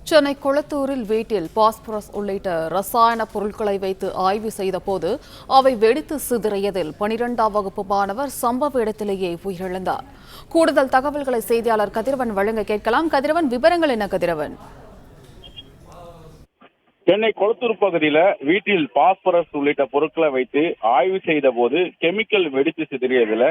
சென்னை கொளத்தூரில் வீட்டில் பாஸ்பரஸ் உள்ளிட்ட ரசாயன பொருட்களை வைத்து ஆய்வு செய்தபோது அவை வெடித்து சிதறியதில் 12ஆம் வகுப்பு மாணவர் சம்பவ இடத்திலேயே உயிரிழந்தார். கூடுதல் தகவல்களை செய்தியாளர் கதிரவன் வழங்க கேட்கலாம். கதிரவன், விவரங்கள் என்ன கதிரவன்? சென்னை கொளத்தூர் பகுதியில வீட்டில் பாஸ்பரஸ் உள்ளிட்ட பொருட்களை வைத்து ஆய்வு செய்த போது கெமிக்கல் வெடித்து சிதறியதுல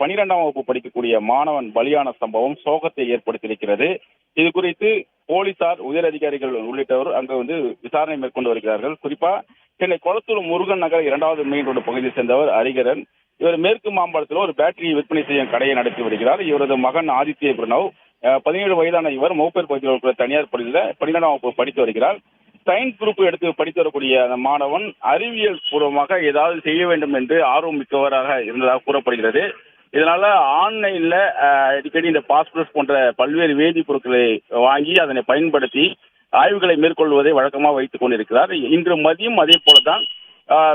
12ஆம் வகுப்பு படிக்கக்கூடிய மாணவன் பலியான சம்பவம் சோகத்தை ஏற்படுத்தியிருக்கிறது. இது குறித்து போலீசார், உயரதிகாரிகள் உள்ளிட்டவர் அங்கு விசாரணை மேற்கொண்டு வருகிறார்கள். குறிப்பா சென்னை கொளத்தூர் முருகன் நகர் 2வது மெயின் ரோடு பகுதியை சேர்ந்தவர் ஹரிகரன். இவர் மேற்கு மாம்பலத்தில் ஒரு பேட்டரி விற்பனை செய்யும் கடையை நடத்தி வருகிறார். இவரது மகன் ஆதித்ய பிரணவ், 17 வயதான இவர் மோப்பேர் பகுதியில் உள்ள தனியார் பள்ளியில் 12ஆம் வகுப்பு படித்து வருகிறார். சயின்ஸ் குரூப் எடுத்து படித்து வரக்கூடிய அந்த மாணவன் அறிவியல் பூர்வமாக ஏதாவது செய்ய வேண்டும் என்று ஆர்வம் மிக்கவராக இருந்ததாக கூறப்படுகிறது. இதனால ஆன்லைன்ல அடிக்கடி இந்த பாஸ்பரஸ் போன்ற பல்வேறு வேதிப்பொருட்களை வாங்கி அதனை பயன்படுத்தி ஆய்வுகளை மேற்கொள்வதை வழக்கமாக வைத்துக் கொண்டிருக்கிறார். இன்று மதியம் அதே போலதான்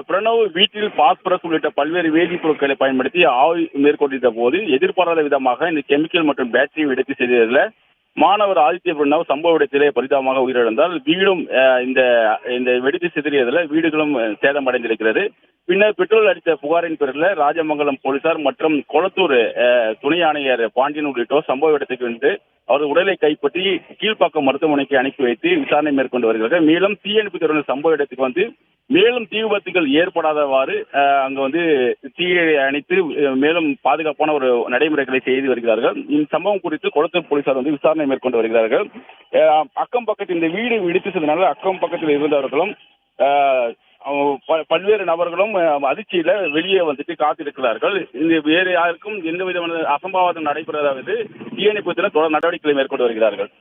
பிரணவ் வீட்டில் பாஸ்பரஸ் உள்ளிட்ட பல்வேறு வேதிப்பொருட்களை பயன்படுத்தி ஆய்வு மேற்கொண்டிருந்த போது எதிர்பாராத விதமாக இந்த கெமிக்கல் மற்றும் பேட்டரி வெடித்து செய்ததில் மாணவர் ஆதித்ய பிரணவ் சம்பவ இடத்திலே பரிதாபமாக உயிரிழந்தால் வீடும் இந்த வெடித்து சிதறியதில் வீடுகளும் சேதமடைந்திருக்கிறது. பின்னர் பெட்ரோல் அடித்த புகாரின் பேரில் ராஜமங்கலம் போலீசார் மற்றும் கொளத்தூர் துணை ஆணையர் பாண்டியன் உள்ளிட்டோர் சம்பவ இடத்துக்கு வந்து அவரது உடலை கைப்பற்றி கீழ்ப்பாக்கம் மருத்துவமனைக்கு அனுப்பி வைத்து விசாரணை மேற்கொண்டு வருகிறார்கள். மேலும் தீயணைப்பு துறையினர் சம்பவ இடத்துக்கு வந்து மேலும் தீ விபத்துகள் ஏற்படாதவாறு அங்கு தீயை அணைத்து மேலும் பாதுகாப்பான ஒரு நடைமுறைகளை செய்து வருகிறார்கள். இந்த சம்பவம் குறித்து கொளத்தூர் போலீசார் விசாரணை மேற்கொண்டு வருகிறார்கள். அக்கம் பக்கத்தில் இந்த வீடு இடித்து சென்றனால அக்கம் பக்கத்தில் இருந்தவர்களும் பல்வேறு நபர்களும் அதிர்ச்சியில வெளியே காத்திருக்கிறார்கள். இந்த வேறு யாருக்கும் எந்த விதமான அசம்பாவிதம் நடைபெறாத தீயணைப்பு தொடர் நடவடிக்கைகளை மேற்கொண்டு வருகிறார்கள்.